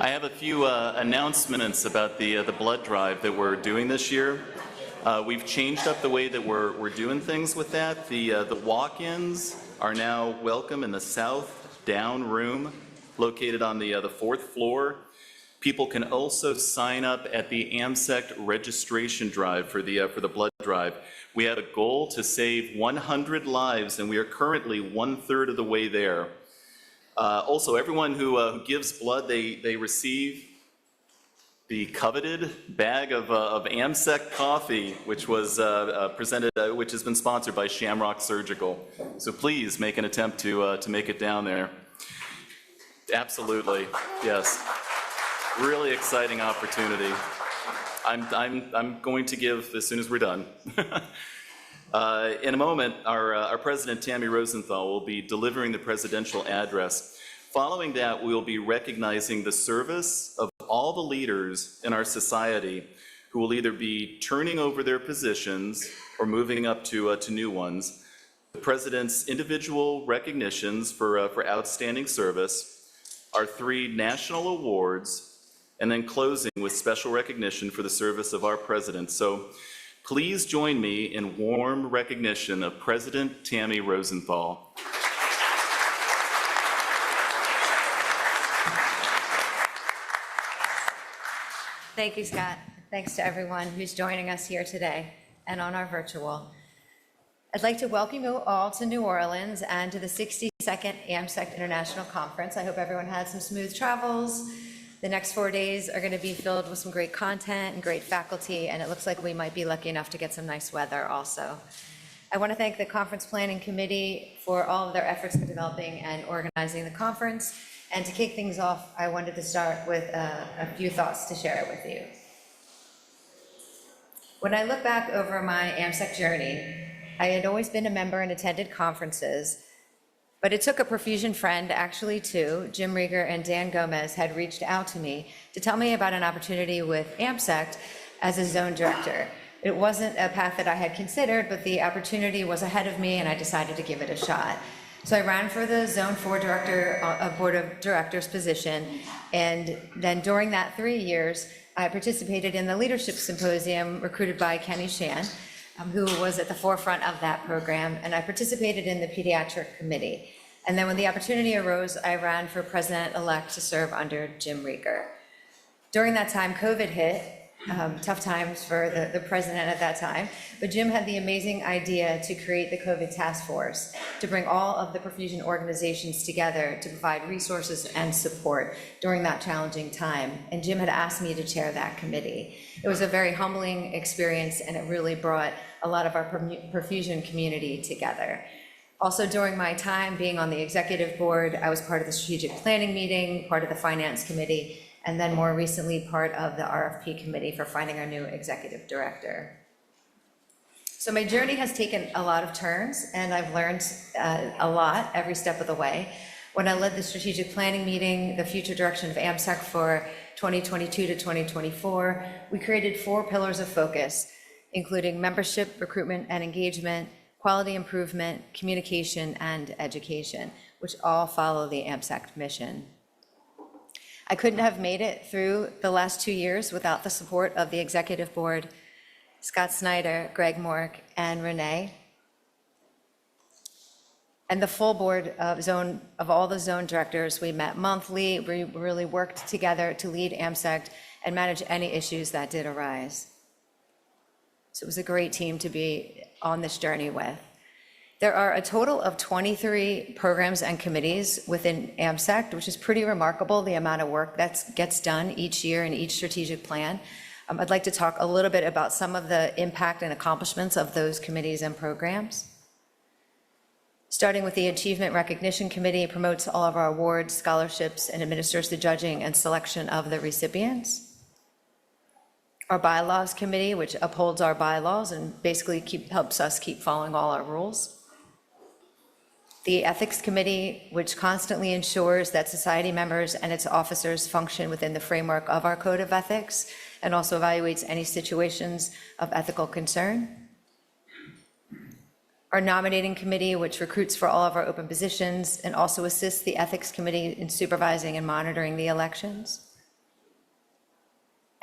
I have a few announcements about the blood drive that we're doing this year. We've changed up the way that we're doing things with that. The walk-ins are now welcome in the south down room, located on the fourth floor. People can also sign up at the AMSECT registration drive for the blood drive. We have a goal to save 100 lives, and we are currently 1/3 of the way there. Also, everyone who gives blood, they receive the coveted bag of AMSECT coffee, which was which has been sponsored by Shamrock Surgical. So please make an attempt to make it down there. Absolutely, yes. Really exciting opportunity. I'm going to give as soon as we're done. In a moment, our President, Tammy Rosenthal, will be delivering the presidential address. Following that, we will be recognizing the service of all the leaders in our society who will either be turning over their positions or moving up to new ones. The President's individual recognitions for outstanding service, our 3 national awards, and then closing with special recognition for the service of our President. So please join me in warm recognition of President Tammy Rosenthal. Thank you, Scott. Thanks to everyone who's joining us here today and on our virtual. I'd like to welcome you all to New Orleans and to the 62nd AMSECT International Conference. I hope everyone had some smooth travels. The next 4 days are going to be filled with some great content and great faculty, and it looks like we might be lucky enough to get some nice weather also. I want to thank the Conference Planning Committee for all of their efforts in developing and organizing the conference. And to kick things off, I wanted to start with a few thoughts to share with you. When I look back over my AMSECT journey, I had always been a member and attended conferences, but it took a perfusion friend, actually two, Jim Rieger and Dan Gomez, had reached out to me to tell me about an opportunity with AMSECT as a zone director. It wasn't a path that I had considered, but the opportunity was ahead of me and I decided to give it a shot. So I ran for the Zone 4 Director, Board of Directors position, and then during that 3 years, I participated in the Leadership Symposium recruited by Kenny Shan, who was at the forefront of that program, and I participated in the Pediatric Committee. And then when the opportunity arose, I ran for President-elect to serve under Jim Rieger. During that time, COVID hit, tough times for the president at that time, but Jim had the amazing idea to create the COVID task force, to bring all of the perfusion organizations together to provide resources and support during that challenging time. And Jim had asked me to chair that committee. It was a very humbling experience, and it really brought a lot of our perfusion community together. Also, during my time being on the executive board, I was part of the strategic planning meeting, part of the finance committee, and then more recently part of the RFP committee for finding our new executive director. So my journey has taken a lot of turns, and I've learned a lot every step of the way. When I led the strategic planning meeting, the future direction of AMSECT for 2022 to 2024, we created 4 pillars of focus, including membership, recruitment and engagement, quality improvement, communication, and education, which all follow the AMSECT mission. I couldn't have made it through the last 2 years without the support of the executive board, Scott Snyder, Greg Mork, and Renee, and the full board of all the zone directors. We met monthly. We really worked together to lead AMSECT and manage any issues that did arise. So it was a great team to be on this journey with. There are a total of 23 programs and committees within AMSECT, which is pretty remarkable, the amount of work that gets done each year in each strategic plan. I'd like to talk a little bit about some of the impact and accomplishments of those committees and programs. Starting with the Achievement Recognition Committee, it promotes all of our awards, scholarships, and administers the judging and selection of the recipients. Our Bylaws Committee, which upholds our bylaws and basically helps us keep following all our rules. The Ethics Committee, which constantly ensures that society members and its officers function within the framework of our Code of Ethics and also evaluates any situations of ethical concern. Our Nominating Committee, which recruits for all of our open positions and also assists the Ethics Committee in supervising and monitoring the elections.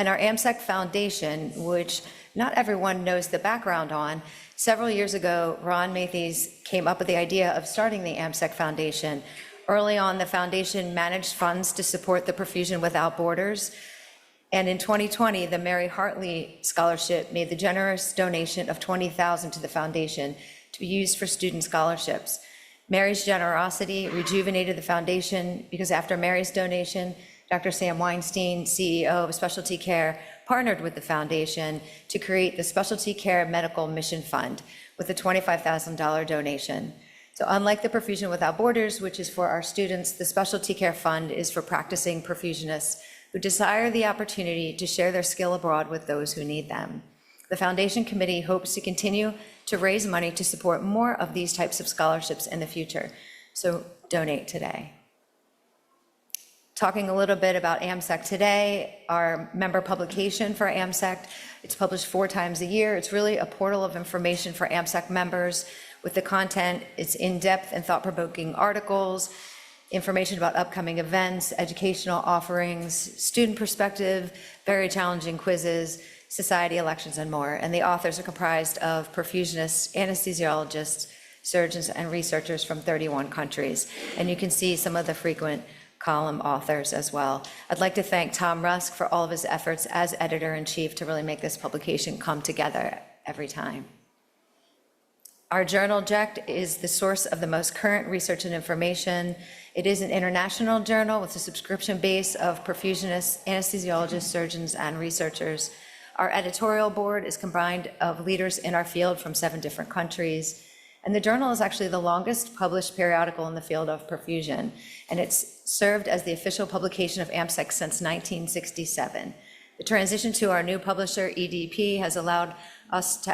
And our AMSEC Foundation, which not everyone knows the background on, several years ago, Ron Matthews came up with the idea of starting the AMSEC Foundation. Early on, the foundation managed funds to support the Perfusion Without Borders. And in 2020, the Mary Hartley Scholarship made the generous donation of $20,000 to the foundation to be used for student scholarships. Mary's generosity rejuvenated the foundation because after Mary's donation, Dr. Sam Weinstein, CEO of Specialty Care, partnered with the foundation to create the Specialty Care Medical Mission Fund with a $25,000 donation. So unlike the Perfusion Without Borders, which is for our students, the Specialty Care Fund is for practicing perfusionists who desire the opportunity to share their skill abroad with those who need them. The Foundation Committee hopes to continue to raise money to support more of these types of scholarships in the future. So donate today. Talking a little bit about AMSEC Today, our member publication for AMSEC. It's published 4 times a year. It's really a portal of information for AMSEC members with the content. It's in-depth and thought-provoking articles, information about upcoming events, educational offerings, student perspective, very challenging quizzes, society elections, and more. And the authors are comprised of perfusionists, anesthesiologists, surgeons, and researchers from 31 countries. And you can see some of the frequent column authors as well. I'd like to thank Tom Rusk for all of his efforts as editor-in-chief to really make this publication come together every time. Our journal, JECT, is the source of the most current research and information. It is an international journal with a subscription base of perfusionists, anesthesiologists, surgeons, and researchers. Our editorial board is combined of leaders in our field from 7 different countries. And the journal is actually the longest published periodical in the field of perfusion. And it's served as the official publication of AMSEC since 1967. The transition to our new publisher, EDP, has allowed us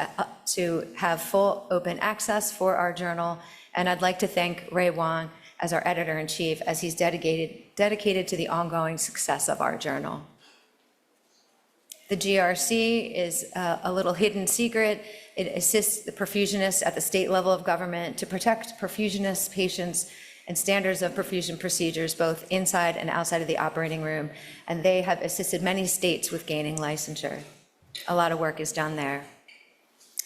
to have full open access for our journal. And I'd like to thank Ray Wang as our editor-in-chief, as he's dedicated to the ongoing success of our journal. The GRC is a little hidden secret. It assists the perfusionists at the state level of government to protect perfusionists, patients, and standards of perfusion procedures, both inside and outside of the operating room. And they have assisted many states with gaining licensure. A lot of work is done there.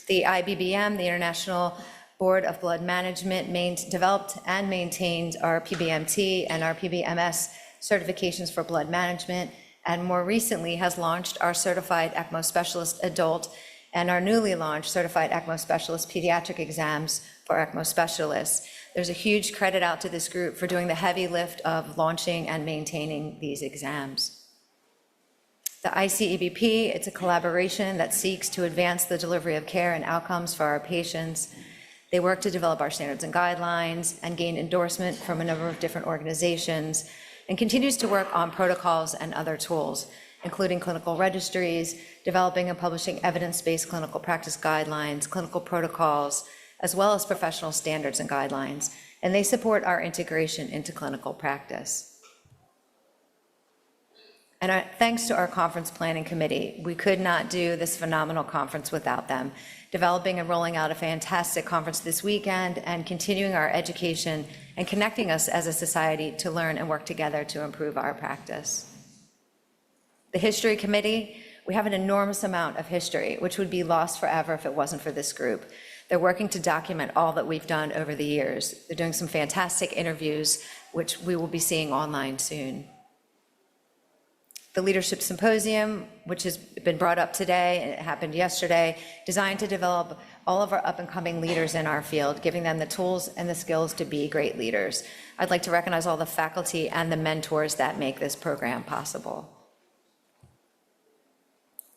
The IBBM, the International Board of Blood Management, developed and maintained our PBMT and our PBMS certifications for blood management, and more recently has launched our Certified ECMO Specialist Adult and our newly launched Certified ECMO Specialist Pediatric exams for ECMO specialists. There's a huge credit out to this group for doing the heavy lift of launching and maintaining these exams. The ICEBP, it's a collaboration that seeks to advance the delivery of care and outcomes for our patients. They work to develop our standards and guidelines and gain endorsement from a number of different organizations, and continues to work on protocols and other tools, including clinical registries, developing and publishing evidence-based clinical practice guidelines, clinical protocols, as well as professional standards and guidelines. And they support our integration into clinical practice. And thanks to our conference planning committee, we could not do this phenomenal conference without them, developing and rolling out a fantastic conference this weekend and continuing our education and connecting us as a society to learn and work together to improve our practice. The history committee, we have an enormous amount of history, which would be lost forever if it wasn't for this group. They're working to document all that we've done over the years. They're doing some fantastic interviews, which we will be seeing online soon. The Leadership Symposium, which has been brought up today, and it happened yesterday, designed to develop all of our up-and-coming leaders in our field, giving them the tools and the skills to be great leaders. I'd like to recognize all the faculty and the mentors that make this program possible.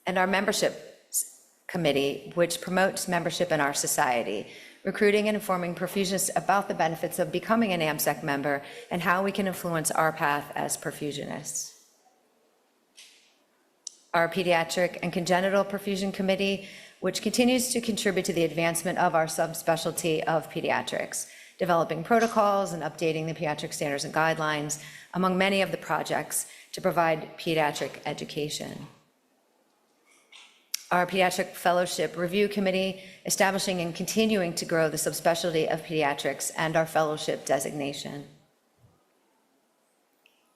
And our membership committee, which promotes membership in our society, recruiting and informing perfusionists about the benefits of becoming an AMSEC member and how we can influence our path as perfusionists. Our Pediatric and Congenital Perfusion Committee, which continues to contribute to the advancement of our subspecialty of pediatrics, developing protocols and updating the pediatric standards and guidelines, among many of the projects to provide pediatric education. Our Pediatric Fellowship Review Committee, establishing and continuing to grow the subspecialty of pediatrics and our fellowship designation.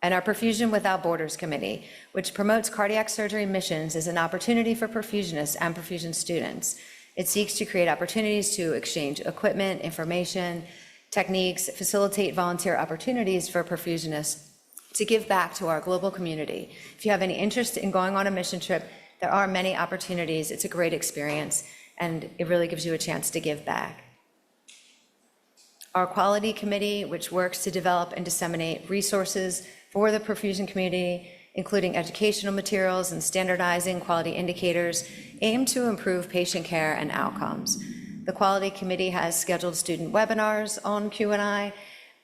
And our Perfusion Without Borders Committee, which promotes cardiac surgery missions as an opportunity for perfusionists and perfusion students. It seeks to create opportunities to exchange equipment, information, techniques, facilitate volunteer opportunities for perfusionists to give back to our global community. If you have any interest in going on a mission trip, there are many opportunities. It's a great experience, and it really gives you a chance to give back. Our Quality Committee, which works to develop and disseminate resources for the perfusion community, including educational materials and standardizing quality indicators, aim to improve patient care and outcomes. The Quality Committee has scheduled student webinars on QI.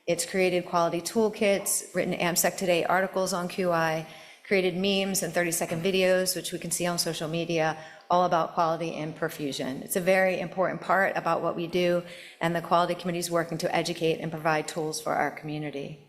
It's created quality toolkits, written AMSEC Today articles on QI, created memes and 30-second videos, which we can see on social media, all about quality in perfusion. It's a very important part about what we do, and the Quality Committee is working to educate and provide tools for our community.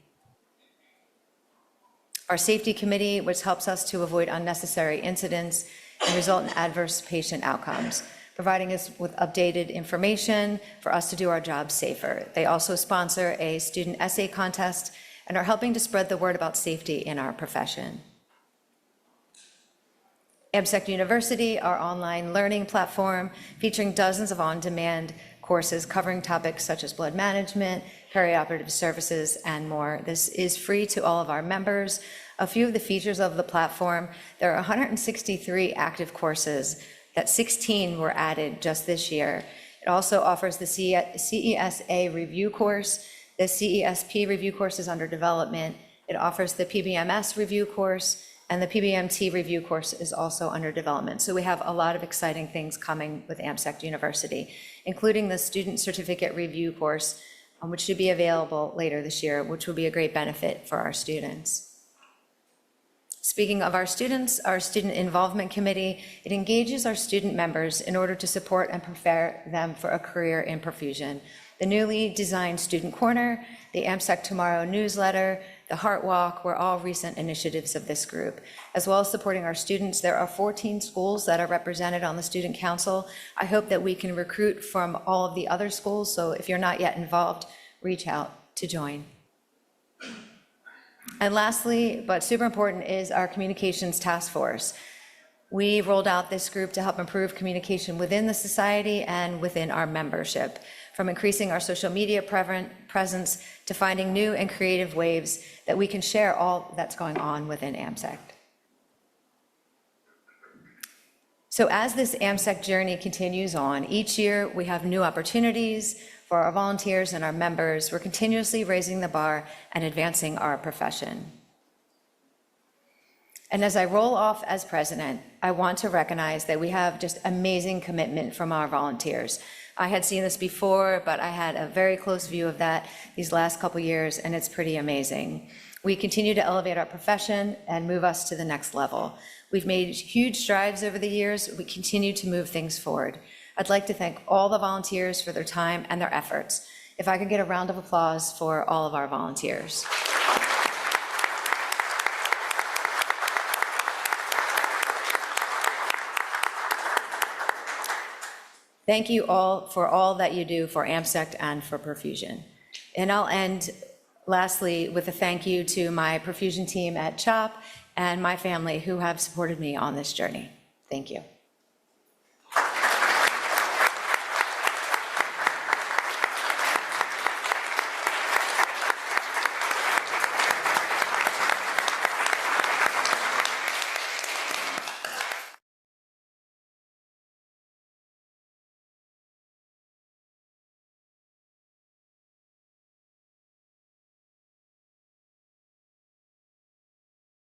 Our Safety Committee, which helps us to avoid unnecessary incidents and result in adverse patient outcomes, providing us with updated information for us to do our jobs safer. They also sponsor a student essay contest and are helping to spread the word about safety in our profession. AMSEC University, our online learning platform, featuring dozens of on-demand courses covering topics such as blood management, perioperative services, and more. This is free to all of our members. A few of the features of the platform: there are 163 active courses, that 16 were added just this year. It also offers the CESA review course. The CESP review course is under development. It offers the PBMS review course, and the PBMT review course is also under development. So we have a lot of exciting things coming with AMSEC University, including the student certificate review course, which should be available later this year, which will be a great benefit for our students. Speaking of our students, our Student Involvement Committee, it engages our student members in order to support and prepare them for a career in perfusion. The newly designed Student Corner, the AMSEC Tomorrow newsletter, the Heart Walk were all recent initiatives of this group. As well as supporting our students, there are 14 schools that are represented on the Student Council. I hope that we can recruit from all of the other schools, so if you're not yet involved, reach out to join. And lastly, but super important, is our Communications Task Force. We rolled out this group to help improve communication within the society and within our membership, from increasing our social media presence to finding new and creative ways that we can share all that's going on within AMSEC. So as this AMSEC journey continues on, each year we have new opportunities for our volunteers and our members. We're continuously raising the bar and advancing our profession. And as I roll off as president, I want to recognize that we have just amazing commitment from our volunteers. I had seen this before, but I had a very close view of that these last couple years, and it's pretty amazing. We continue to elevate our profession and move us to the next level. We've made huge strides over the years. We continue to move things forward. I'd like to thank all the volunteers for their time and their efforts. If I could get a round of applause for all of our volunteers. Thank you all for all that you do for AMSEC and for perfusion. And I'll end lastly with a thank you to my perfusion team at CHOP and my family who have supported me on this journey. Thank you.